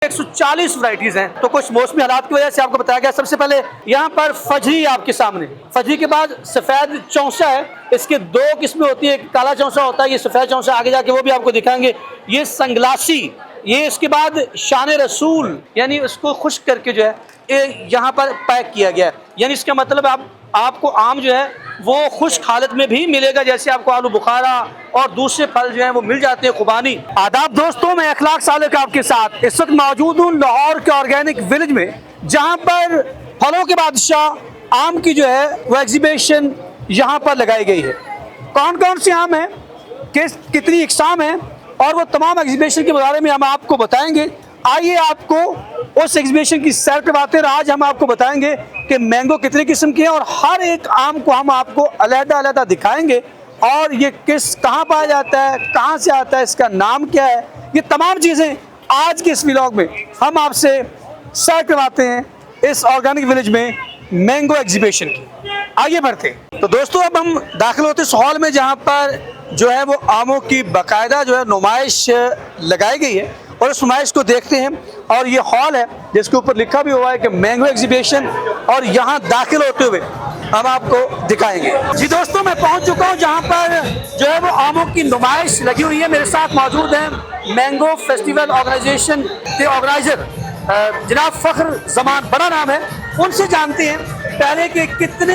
140 varieties हैं। तो कुछ मौसमी हालात की वजह से आपको बताया गया। सबसे पहले यहाँ पर फजरी आपके सामने, फजरी के बाद सफ़ेद चौंसा है। इसके दो किस्में होती है, एक काला चौंसा होता है, ये सफ़ेद चौंसा आगे जाके वो भी आपको दिखाएंगे। ये संगलासी, ये इसके बाद शान रसूल, यानी उसको खुश्क करके जो है यहाँ पर पैक किया गया है। यानी इसका मतलब आपको आम जो है वो खुश्क हालत में भी मिलेगा, जैसे आपको आलू बुखारा और दूसरे फल जो हैं वो मिल जाते हैं खुबानी। आदाब दोस्तों, मैं अखलाक सालिक आपके साथ इस वक्त मौजूद हूँ लाहौर के ऑर्गेनिक विलेज में, जहाँ पर फलों के बादशाह आम की जो है वो एग्जीबिशन यहाँ पर लगाई गई है। कौन कौन से आम हैं, कितनी इकसाम हैं, और वो तमाम एग्जीबिशन के बारे में हम आपको बताएंगे। आइए आपको उस एग्जीबिशन की सैर करवाते हैं। आज हम आपको बताएंगे कि मैंगो कितने किस्म के हैं और हर एक आम को हम आपको अलग-अलग दिखाएंगे, और ये कहाँ पाया जाता है, कहाँ से आता है, इसका नाम क्या है, ये तमाम चीज़ें आज के इस व्लॉग में हम आपसे सैर करवाते हैं इस ऑर्गेनिक विलेज में मैंगो एग्जीबिशन की। आइए बढ़ते हैं। तो दोस्तों, अब हम दाखिल होते इस हॉल में, जहाँ पर जो है वो आमों की बाकायदा जो है नुमाइश लगाई गई है, और उस नुमाइश को देखते हैं। और ये हॉल है जिसके ऊपर लिखा भी हुआ है कि मैंगो एग्जीबिशन, और यहाँ दाखिल होते हुए हम आपको दिखाएंगे। जी दोस्तों, मैं पहुँच चुका हूँ जहाँ पर जो है वो आमों की नुमाइश लगी हुई है। मेरे साथ मौजूद हैं मैंगो फेस्टिवल ऑर्गेनाइजेशन के ऑर्गेनाइजर जनाब फ़ख्र ज़मान, बड़ा नाम है। उनसे जानते हैं पहले कि कितने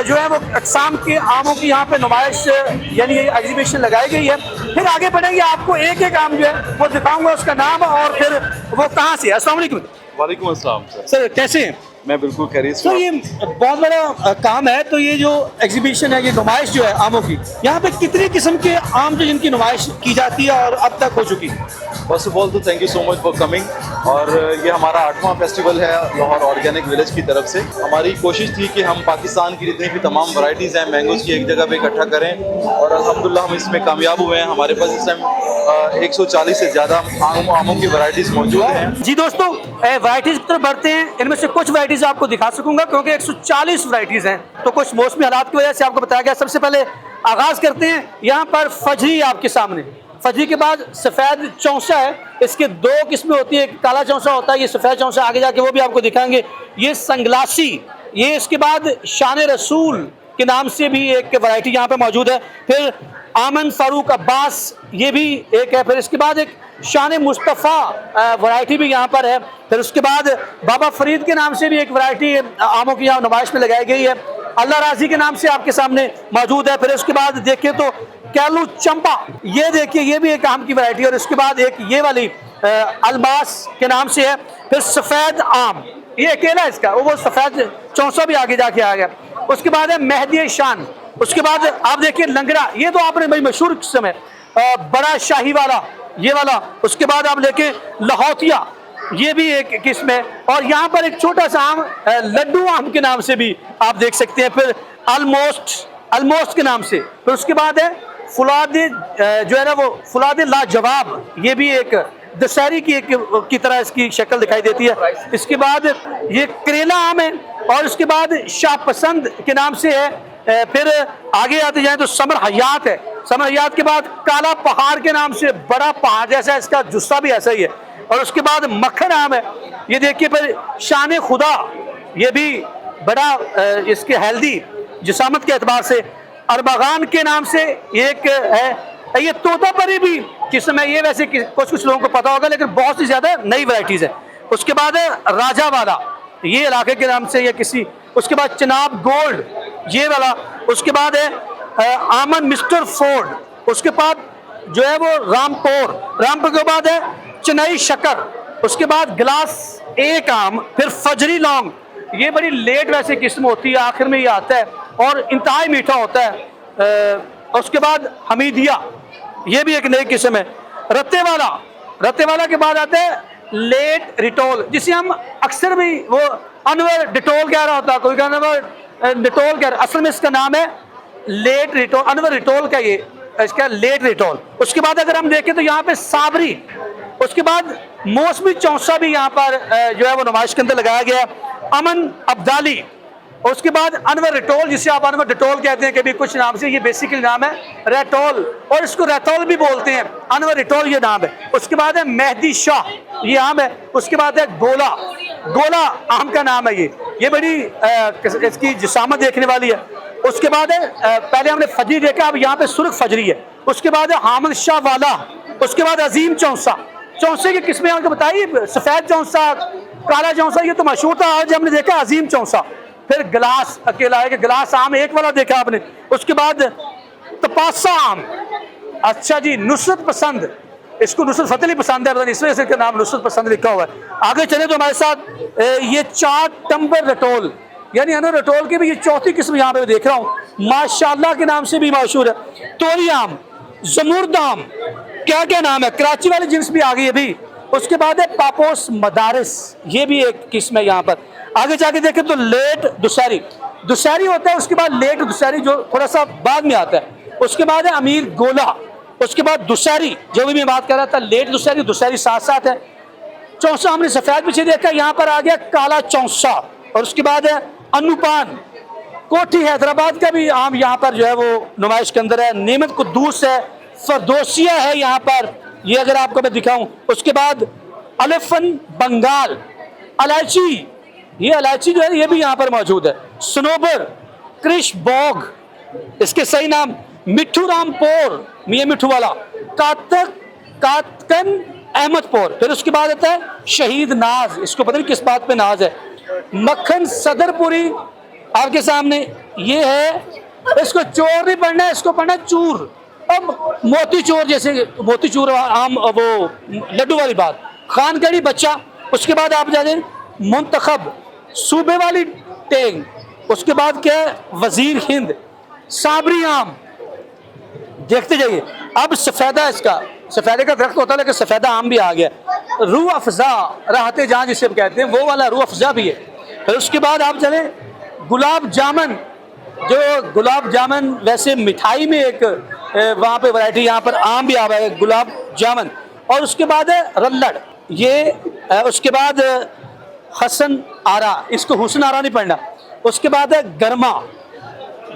जो है वो अक़साम के आमों की यहाँ पे नुमाइश यानी एग्जीबिशन लगाई गई है। फिर आगे बढ़ेंगे, आपको एक एक आम जो है वो दिखाऊंगा, उसका नाम और फिर वो कहाँ से है। अस्सलाम वालेकुम। वालेकुम अस्सलाम सर, कैसे हैं? मैं बिल्कुल खैरियत से। तो ये बहुत बड़ा काम है। तो ये जो एग्जीबिशन है, ये नुमाइश जो है आमों की, यहाँ पे कितने किस्म के आम जो जिनकी नुमाइश की जाती है और अब तक हो चुकी है? फर्स्ट ऑफ ऑल तो thank you so much for coming. और ये हमारा 8वां फेस्टिवल है लाहौर ऑर्गेनिक विलेज की तरफ से। हमारी कोशिश थी कि हम पाकिस्तान की जितनी भी तमाम वैरायटीज़ हैं मैंगोज़ की एक जगह पे इकट्ठा करें, और अल्हम्दुलिल्लाह हम इसमें कामयाब हुए हैं। हमारे पास इस टाइम 140 से ज़्यादा आमों की वैरायटीज़ मौजूद हैं। जी दोस्तों, वैरायटीज़ की तरफ बढ़ते हैं। इनमें से कुछ वैरायटीज़ आपको दिखा सकूंगा क्योंकि 140 वैरायटीज़ हैं। तो कुछ मौसमी हालात की वजह से आपको बताया गया। सबसे पहले आगाज़ करते हैं यहाँ पर फजरी आपके सामने। फजरी के बाद सफ़ेद चौंसा है। इसके दो किस्में होती है, एक काला चौंसा होता है, ये सफ़ेद चौंसा आगे जाके वो भी आपको दिखाएंगे। ये संगलासी, ये इसके बाद शान रसूल के नाम से भी एक वैरायटी यहाँ पे मौजूद है। फिर आमन फारूक अब्बास, ये भी एक है। फिर इसके बाद एक शान मुस्तफ़ा वैरायटी भी यहाँ पर है। फिर उसके बाद बाबा फरीद के नाम से भी एक वैरायटी आमों की यहाँ नुमाइश में लगाई गई है। अल्लाह राजी के नाम से आपके सामने मौजूद है। फिर उसके बाद देखिए तो कैलू चंपा, ये देखिए ये भी एक आम की वैरायटी है। और इसके बाद एक ये वाली अलमास के नाम से है। फिर सफ़ेद आम, ये अकेला इसका, वो सफ़ेद चौंसा भी आगे जाके आ गया। उसके बाद है मेहदी शान। उसके बाद आप देखिए लंगड़ा, ये तो आपने भाई मशहूर किस्म है, बड़ा शाही वाला ये वाला। उसके बाद आप देखें लहौतिया, ये भी एक किस्म है। और यहाँ पर एक छोटा सा आम लड्डू आम के नाम से भी आप देख सकते हैं। फिर अलमोस्ट के नाम से। फिर उसके बाद है फुलादे जो है ना वो फुलादे लाजवाब, ये भी एक दशहरी की तरह इसकी शक्ल दिखाई देती है। इसके बाद ये करेला आम है, और उसके बाद शाह पसंद के नाम से है। फिर आगे आते जाए तो समर हयात है। समर हयात के बाद काला पहाड़ के नाम से, बड़ा पहाड़ जैसा, इसका जुस्सा भी ऐसा ही है। और उसके बाद मक्खन आम है, ये देखिए। फिर शान खुदा, ये भी बड़ा इसके हेल्दी जिसामत के एतबार से। अरबगान के नाम से एक है। ये तोतापरी भी किस्म है, ये वैसे कुछ लोगों को पता होगा, लेकिन बहुत सी ज़्यादा नई वैरायटीज़ है। उसके बाद है राजा वाला, ये इलाके के नाम से या किसी। उसके बाद चिनाब गोल्ड, ये वाला। उसके बाद है आमन मिस्टर फोर्ड। उसके बाद जो है वो रामपुर के बाद है चेन्नई शक्कर। उसके बाद गिलास एक आम। फिर फजरी लौंग, ये बड़ी लेट वैसे किस्म होती है, आखिर में ये आता है और इंतहाई मीठा होता है। उसके बाद हमीदिया, ये भी एक नई किस्म है। रत्ते वाला के बाद आता है लेट रिटोल, जिसे हम अक्सर भी वो अनवर डिटोल कह रहा होता है, कोई अनवर डिटोल कह रहा, असल में इसका नाम है लेट रिटोल, अनवर रिटोल का ये इसका लेट रिटोल। उसके बाद अगर हम देखें तो यहाँ पे साबरी। उसके बाद मौसमी चौंसा भी यहाँ पर जो है वो नुमाइश के अंदर लगाया गया है। अमन अब्दाली, उसके बाद अनवर रिटोल, जिसे आप अनवर डिटोल कहते हैं कभी कुछ नाम से, ये बेसिकली नाम है रेटोल, और इसको रेटोल भी बोलते हैं, अनवर रिटोल ये नाम है। उसके बाद है मेहदी शाह, ये आम है। उसके बाद है गोला, गोला आम का नाम है ये बड़ी इसकी जिसामत देखने वाली है। उसके बाद है पहले हमने फजरी देखा, अब यहाँ पे सुर्ख फजरी है। उसके बाद है हामिद शाह वाला। उसके बाद अजीम चौंसा, चौंसे की किस्में आपको बताई, सफ़ेद चौंसा, काला चौंसा, ये तो मशहूर था। आज हमने देखा अजीम चौंसा। फिर गिलास अकेला है कि गिलास आम एक वाला देखा आपने। उसके बाद तपासा आम, अच्छा जी, नुसरत पसंद, इसको नुसरत फतेह अली पसंद है, इस वजह से इसका नाम नुसरत पसंद लिखा हुआ है। आगे चले तो हमारे साथ ये 4 टम्बर रटोल, यानी अनो रटोल की भी ये चौथी किस्म यहाँ पे देख रहा हूँ, माशाल्लाह के नाम से भी मशहूर है। तोरी आम, जमुर्द आम, क्या क्या नाम है, कराची वाली जिन्स भी आ गई है भी। उसके बाद है पापोस मदारिस, ये भी एक किस्म है यहाँ पर। आगे जाके देखें तो लेट दुशहरी, दुशहरी होता है, उसके बाद लेट दुशहरी जो थोड़ा सा बाद में आता है। उसके बाद है अमीर गोला, उसके बाद दुशहरी जो भी मैं बात कर रहा था, लेट दुशहरी, दुशहरी साथ साथ है। चौंसा हमने सफेद पीछे देखा, यहाँ पर आ गया काला चौंसा। और उसके बाद है अनुपान, कोठी हैदराबाद का भी आम यहाँ पर जो है वो नुमाइश के अंदर है। नेमत कुद्दूस है, फरदोसिया है यहाँ पर, ये अगर आपको मैं दिखाऊं। उसके बाद अलेफन बंगाल, इलायची, ये इलायची जो है ये भी यहाँ पर मौजूद है। सनोबर, क्रिश बॉग, इसके सही नाम मिट्ठू रामपुर, मियाँ मिट्ठू वाला, कातक कातकन अहमदपुर। फिर उसके बाद आता है शहीद नाज, इसको पता नहीं किस बात पे नाज है। मक्खन सदरपुरी आपके सामने ये है, इसको चोर नहीं पढ़ना है, इसको पढ़ना है चूर। अब मोती चोर, जैसे मोती चूर आम वो लड्डू वाली बात, खानगढ़ी बच्चा। उसके बाद आप जाते मुंतखब, सूबे वाली टेंग। उसके बाद क्या है वजीर हिंद, साबरी आम, देखते जाइए। अब सफ़ेदा, इसका सफ़ेदे का दरख्त होता है लेकिन सफ़ेदा आम भी आ गया। रूह अफ़ज़ा, राहते जहाँ जिसे कहते हैं, वो वाला रूह अफ़ज़ा भी है। फिर उसके बाद आप चले गुलाब जामुन, जो गुलाब जामुन वैसे मिठाई में एक वहाँ पे वैरायटी, यहाँ पर आम भी आ रहा है गुलाब जामुन। और उसके बाद है रल्लड़, ये उसके बाद हसन आरा, इसको हुसन आरा नहीं पढ़ना। उसके बाद है गरमा,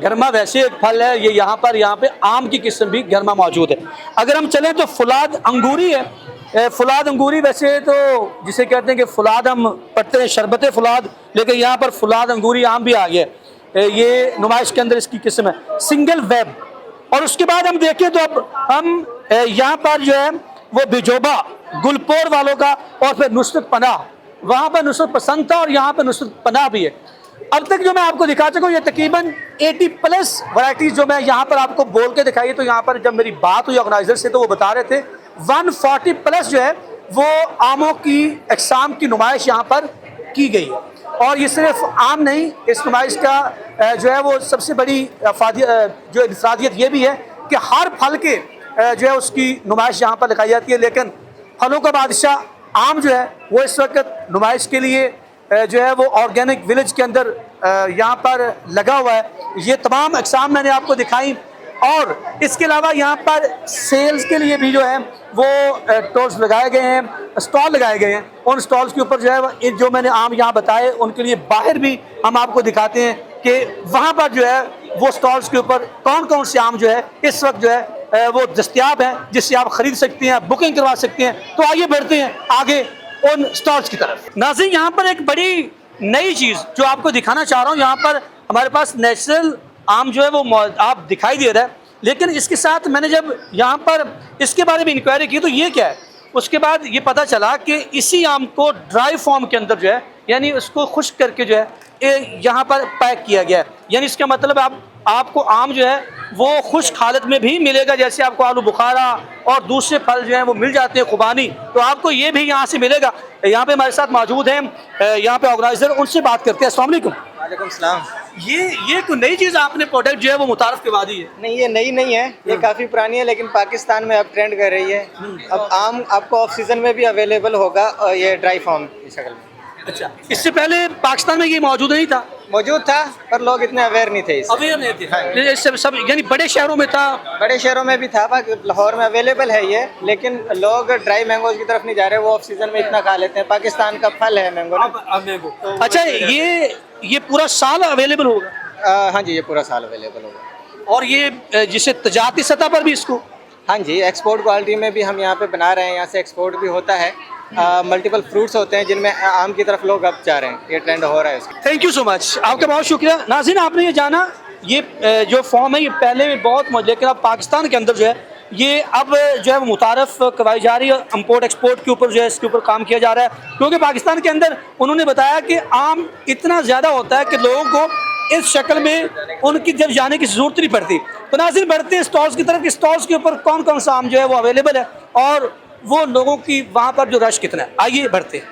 गरमा वैसे एक फल है, ये यहाँ पे आम की किस्म भी गरमा मौजूद है। अगर हम चलें तो फुलाद अंगूरी है। फुलाद अंगूरी वैसे तो जिसे कहते हैं कि फुलाद हम पढ़ते हैं शरबत फुलाद, लेकिन यहाँ पर फुलाद अंगूरी आम भी आ गया है। ये नुमाइश के अंदर इसकी किस्म है। Single web. और उसके बाद हम देखें तो अब हम यहाँ पर जो है वो बिजोबा गुलपोर वालों का, और फिर नुसरत पनाह, वहाँ पर नुसरत पसंद था और यहाँ पर नुसरत पनाह भी है। अब तक जो मैं आपको दिखा चुका हूँ ये तकरीबन 80+ वैरायटीज़ जो मैं यहाँ पर आपको बोल के दिखाई है। तो यहाँ पर जब मेरी बात हुई ऑर्गेनाइजर से तो वो बता रहे थे 140+ जो है वो आमों की अक़साम की नुमाइश यहाँ पर की गई है। और ये सिर्फ आम नहीं, इस नुमाइश का जो है वो सबसे बड़ी जो इंफरादियत ये भी है कि हर फल के जो है उसकी नुमाइश यहाँ पर लगाई जाती है। लेकिन फलों का बादशाह आम जो है वो इस वक्त नुमाइश के लिए जो है वो ऑर्गेनिक विलेज के अंदर यहाँ पर लगा हुआ है। ये तमाम अक़साम मैंने आपको दिखाई। और इसके अलावा यहाँ पर सेल्स के लिए भी जो है वो टोल्स लगाए गए हैं, स्टॉल लगाए गए हैं। उन स्टॉल्स के ऊपर जो है जो मैंने आम यहाँ बताए उनके लिए बाहर भी हम आपको दिखाते हैं कि वहाँ पर जो है वो स्टॉल्स के ऊपर कौन कौन से आम जो है इस वक्त जो है वो दस्तयाब हैं, जिससे आप ख़रीद सकते हैं, बुकिंग करवा सकते हैं। तो आइए बढ़ते हैं आगे उन स्टॉल्स की तरफ। नाज़रीन, यहाँ पर एक बड़ी नई चीज़ जो आपको दिखाना चाह रहा हूँ, यहाँ पर हमारे पास नेचुरल आम जो है वो आप दिखाई दे रहा है। लेकिन इसके साथ मैंने जब यहाँ पर इसके बारे में इंक्वायरी की तो ये क्या है, उसके बाद ये पता चला कि इसी आम को ड्राई फॉर्म के अंदर जो है, यानी उसको खुश्क करके जो है यहाँ पर पैक किया गया है। यानी इसका मतलब आपको आम जो है वो खुश्क हालत में भी मिलेगा, जैसे आपको आलू बुखारा और दूसरे फल जो हैं वो मिल जाते हैं खुबानी, तो आपको ये भी यहाँ से मिलेगा। यहाँ पे हमारे साथ मौजूद हैं यहाँ पे ऑर्गेनाइजर, उनसे बात करते हैं। अस्सलाम वालेकुम। वालेकुम सलाम। ये कोई नई चीज़ आपने प्रोडक्ट जो है वो मुतारफ़ करवा दी है? नहीं, ये नई नहीं है, ये काफ़ी पुरानी है, लेकिन पाकिस्तान में अब ट्रेंड कर रही है। अब आम आपको ऑफ सीज़न में भी अवेलेबल होगा, और ये ड्राई फॉर्म की शक्ल में। अच्छा, इससे पहले पाकिस्तान में ये मौजूद नहीं था? मौजूद था, पर लोग इतने अवेयर नहीं थे इससे। अवेयर नहीं थे सब, यानी बड़े शहरों में था? बड़े शहरों में भी था, लाहौर में अवेलेबल है ये, लेकिन लोग ड्राई मैंगोज की तरफ नहीं जा रहे, वो ऑफ सीज़न में इतना खा लेते हैं। पाकिस्तान का फल है मैंगो ना। अच्छा, ये पूरा साल अवेलेबल होगा? हाँ जी, ये पूरा साल अवेलेबल होगा। और ये जिसे तजारती सतह पर भी इसको? हाँ जी, एक्सपोर्ट क्वालिटी में भी हम यहाँ पे बना रहे हैं, यहाँ से एक्सपोर्ट भी होता है। मल्टीपल फ्रूट्स होते हैं जिनमें आम की तरफ लोग अब जा रहे हैं, ये ट्रेंड हो रहा है इसका। थैंक यू सो मच, आपका बहुत शुक्रिया। नाज़रीन, आपने ये जाना ये जो फॉर्म है ये पहले में बहुत मौजूद, लेकिन अब पाकिस्तान के अंदर जो है ये अब जो है वो मुतारफ़ करवाई जा रही है। इम्पोर्ट एक्सपोर्ट के ऊपर जो है इसके ऊपर काम किया जा रहा है, क्योंकि पाकिस्तान के अंदर उन्होंने बताया कि आम इतना ज़्यादा होता है कि लोगों को इस शक्ल में उनकी जब जाने की ज़रूरत नहीं पड़ती। तो नाज़रीन, बढ़ते हैं स्टॉल्स की तरफ कि स्टॉल्स के ऊपर कौन कौन सा आम जो है वो अवेलेबल है और वो लोगों की वहाँ पर जो रश कितना है। आइए बढ़ते हैं।